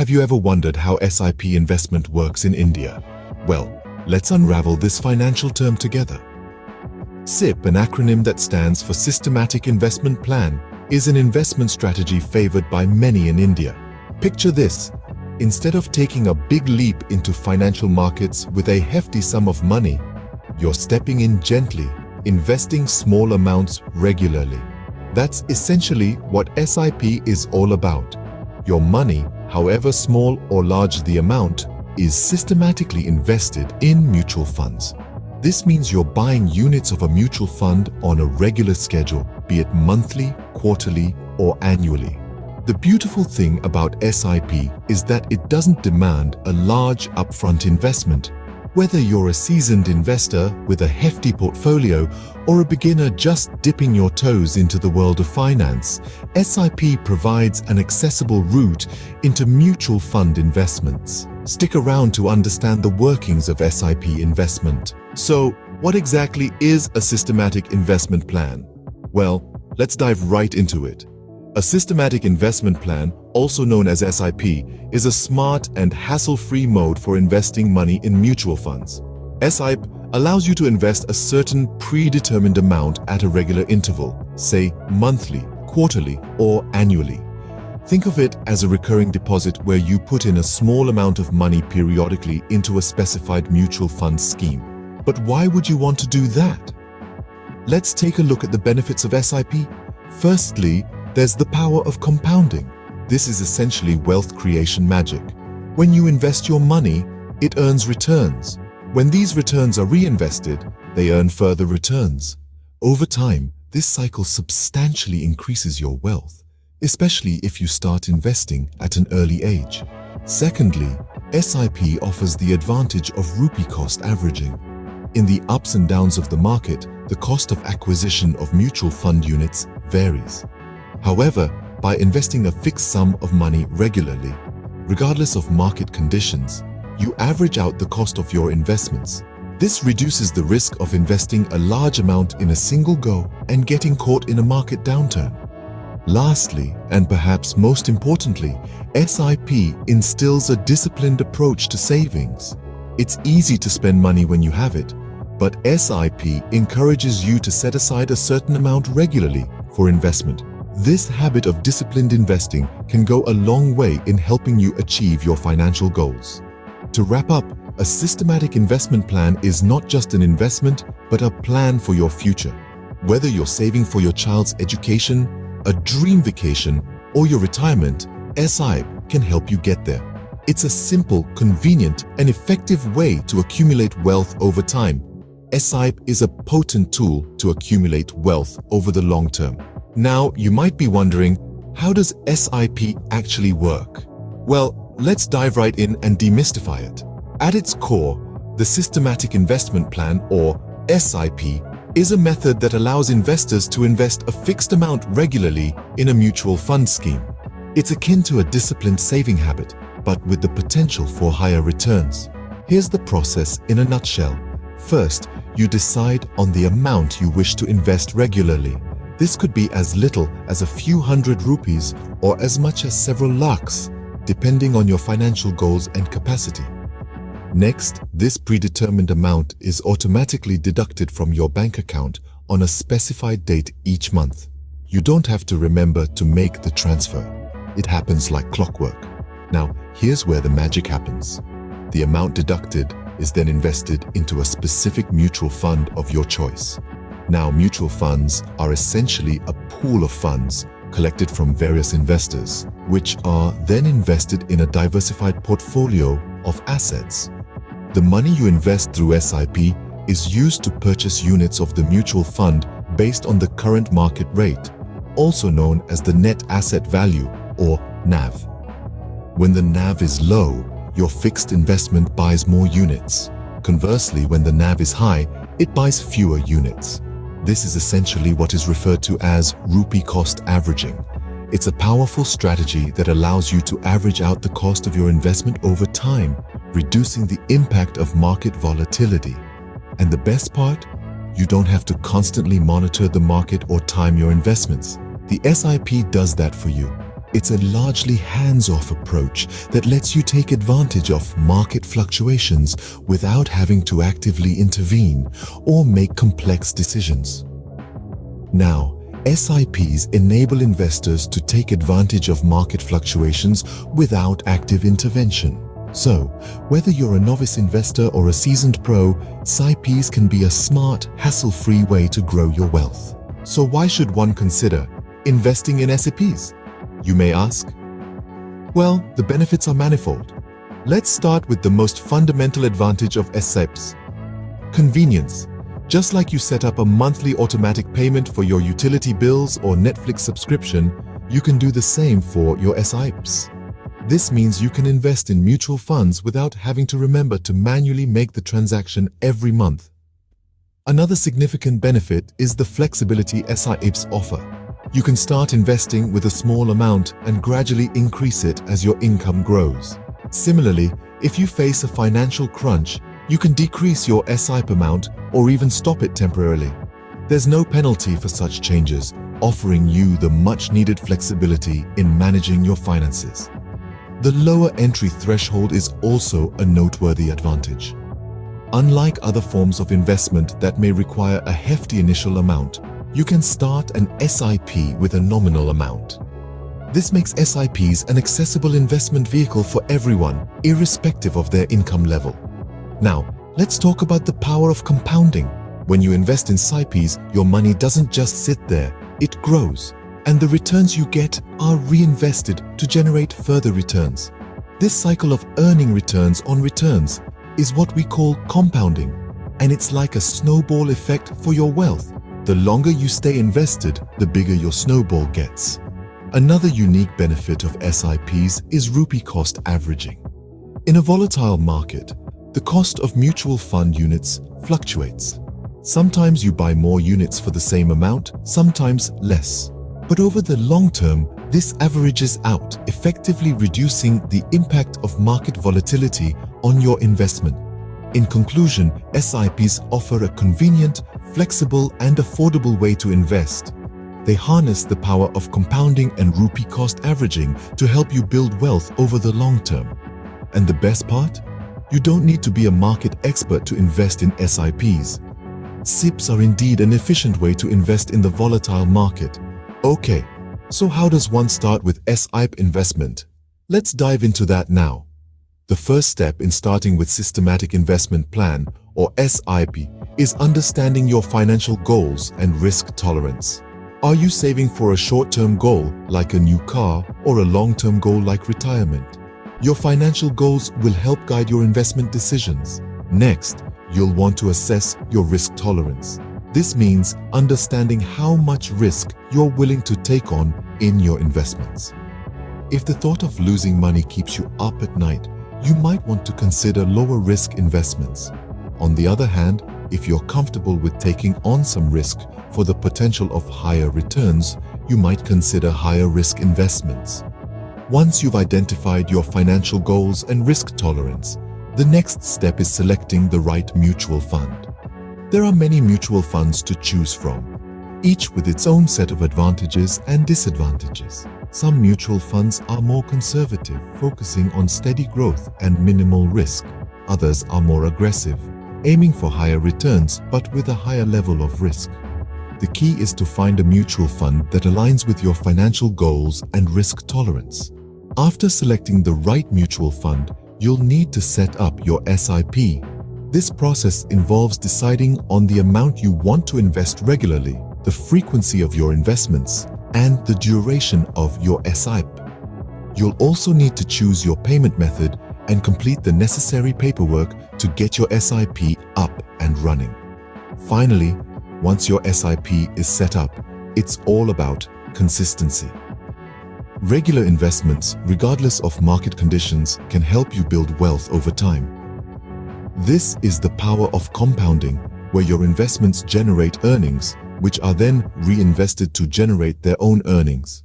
Have you ever wondered how SIP investment works in India? Well, let's unravel this financial term together. SIP, an acronym that stands for Systematic Investment Plan, is an investment strategy favored by many in India. Picture this. Instead of taking a big leap into financial markets with a hefty sum of money, you're stepping in gently, investing small amounts regularly. That's essentially what SIP is all about. Your money, however small or large the amount, is systematically invested in mutual funds. This means you're buying units of a mutual fund on a regular schedule, be it monthly, quarterly, or annually. The beautiful thing about SIP is that it doesn't demand a large upfront investment. Whether you're a seasoned investor with a hefty portfolio or a beginner just dipping your toes into the world of finance, SIP provides an accessible route into mutual fund investments. Stick around to understand the workings of SIP investment. So, what exactly is a systematic investment plan? Well, let's dive right into it. A systematic investment plan, also known as SIP, is a smart and hassle-free mode for investing money in mutual funds. SIP allows you to invest a certain predetermined amount at a regular interval, say monthly, quarterly, or annually. Think of it as a recurring deposit where you put in a small amount of money periodically into a specified mutual fund scheme. But why would you want to do that? Let's take a look at the benefits of SIP. Firstly, there's the power of compounding. This is essentially wealth creation magic. When you invest your money, it earns returns. When these returns are reinvested, they earn further returns. Over time, this cycle substantially increases your wealth, especially if you start investing at an early age. Secondly, SIP offers the advantage of rupee cost averaging. In the ups and downs of the market, the cost of acquisition of mutual fund units varies. However, by investing a fixed sum of money regularly, regardless of market conditions, you average out the cost of your investments. This reduces the risk of investing a large amount in a single go and getting caught in a market downturn. Lastly, and perhaps most importantly, SIP instills a disciplined approach to savings. It's easy to spend money when you have it, but SIP encourages you to set aside a certain amount regularly for investment. This habit of disciplined investing can go a long way in helping you achieve your financial goals. To wrap up, a systematic investment plan is not just an investment, but a plan for your future. Whether you're saving for your child's education, a dream vacation, or your retirement, SIP can help you get there. It's a simple, convenient, and effective way to accumulate wealth over time. SIP is a potent tool to accumulate wealth over the long term. Now, you might be wondering, how does SIP actually work? Well, let's dive right in and demystify it. At its core, the Systematic Investment Plan, or SIP, is a method that allows investors to invest a fixed amount regularly in a mutual fund scheme. It's akin to a disciplined saving habit, but with the potential for higher returns. Here's the process in a nutshell. First, you decide on the amount you wish to invest regularly. This could be as little as a few hundred rupees or as much as several lakhs, depending on your financial goals and capacity. Next, this predetermined amount is automatically deducted from your bank account on a specified date each month. You don't have to remember to make the transfer. It happens like clockwork. Now, here's where the magic happens. The amount deducted is then invested into a specific mutual fund of your choice. Now, mutual funds are essentially a pool of funds collected from various investors, which are then invested in a diversified portfolio of assets. The money you invest through SIP is used to purchase units of the mutual fund based on the current market rate, also known as the net asset value, or NAV. When the NAV is low, your fixed investment buys more units. Conversely, when the NAV is high, it buys fewer units. This is essentially what is referred to as rupee cost averaging. It's a powerful strategy that allows you to average out the cost of your investment over time, reducing the impact of market volatility. And the best part? You don't have to constantly monitor the market or time your investments. The SIP does that for you. It's a largely hands-off approach that lets you take advantage of market fluctuations without having to actively intervene or make complex decisions. Now, SIPs enable investors to take advantage of market fluctuations without active intervention. So, whether you're a novice investor or a seasoned pro, SIPs can be a smart, hassle-free way to grow your wealth. So why should one consider investing in SIPs? You may ask. Well, the benefits are manifold. Let's start with the most fundamental advantage of SIPs: convenience. Just like you set up a monthly automatic payment for your utility bills or Netflix subscription, you can do the same for your SIPs. This means you can invest in mutual funds without having to remember to manually make the transaction every month. Another significant benefit is the flexibility SIPs offer. You can start investing with a small amount and gradually increase it as your income grows. Similarly, if you face a financial crunch, you can decrease your SIP amount or even stop it temporarily. There's no penalty for such changes, offering you the much-needed flexibility in managing your finances. The lower entry threshold is also a noteworthy advantage. Unlike other forms of investment that may require a hefty initial amount, you can start an SIP with a nominal amount. This makes SIPs an accessible investment vehicle for everyone, irrespective of their income level. Now, let's talk about the power of compounding. When you invest in SIPs, your money doesn't just sit there, it grows, and the returns you get are reinvested to generate further returns. This cycle of earning returns on returns is what we call compounding, and it's like a snowball effect for your wealth. The longer you stay invested, the bigger your snowball gets. Another unique benefit of SIPs is rupee cost averaging. In a volatile market, the cost of mutual fund units fluctuates. Sometimes you buy more units for the same amount, sometimes less. But over the long term, this averages out, effectively reducing the impact of market volatility on your investment. In conclusion, SIPs offer a convenient, flexible, and affordable way to invest. They harness the power of compounding and rupee cost averaging to help you build wealth over the long term. And the best part? You don't need to be a market expert to invest in SIPs. SIPs are indeed an efficient way to invest in the volatile market. Okay, so how does one start with SIP investment? Let's dive into that now. The first step in starting with Systematic Investment Plan, or SIP, is understanding your financial goals and risk tolerance. Are you saving for a short-term goal like a new car or a long-term goal like retirement? Your financial goals will help guide your investment decisions. Next, you'll want to assess your risk tolerance. This means understanding how much risk you're willing to take on in your investments. If the thought of losing money keeps you up at night, you might want to consider lower risk investments. On the other hand, if you're comfortable with taking on some risk for the potential of higher returns, you might consider higher risk investments. Once you've identified your financial goals and risk tolerance, the next step is selecting the right mutual fund. There are many mutual funds to choose from, each with its own set of advantages and disadvantages. Some mutual funds are more conservative, focusing on steady growth and minimal risk. Others are more aggressive, aiming for higher returns but with a higher level of risk. The key is to find a mutual fund that aligns with your financial goals and risk tolerance. After selecting the right mutual fund, you'll need to set up your SIP. This process involves deciding on the amount you want to invest regularly, the frequency of your investments, and the duration of your SIP. You'll also need to choose your payment method and complete the necessary paperwork to get your SIP up and running. Finally, once your SIP is set up, it's all about consistency. Regular investments, regardless of market conditions, can help you build wealth over time. This is the power of compounding, where your investments generate earnings, which are then reinvested to generate their own earnings.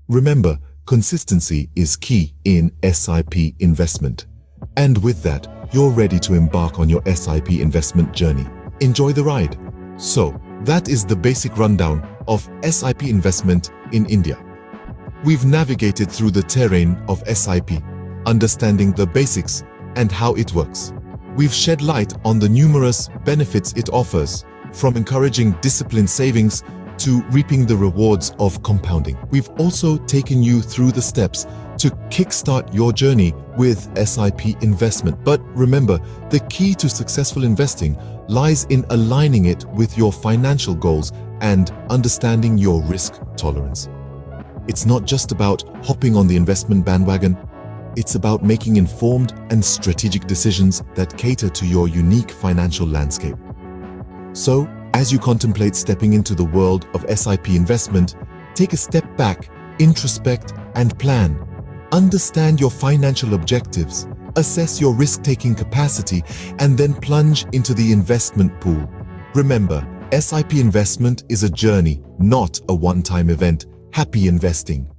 Remember, consistency is key in SIP investment. And with that, you're ready to embark on your SIP investment journey. Enjoy the ride. So, that is the basic rundown of SIP investment in India. We've navigated through the terrain of SIP, understanding the basics and how it works. We've shed light on the numerous benefits it offers, from encouraging disciplined savings to reaping the rewards of compounding. We've also taken you through the steps to kickstart your journey with SIP investment. But remember, the key to successful investing lies in aligning it with your financial goals and understanding your risk tolerance. It's not just about hopping on the investment bandwagon. It's about making informed and strategic decisions that cater to your unique financial landscape. So, as you contemplate stepping into the world of SIP investment, take a step back, introspect, and plan. Understand your financial objectives, assess your risk-taking capacity, and then plunge into the investment pool. Remember, SIP investment is a journey, not a one-time event. Happy investing!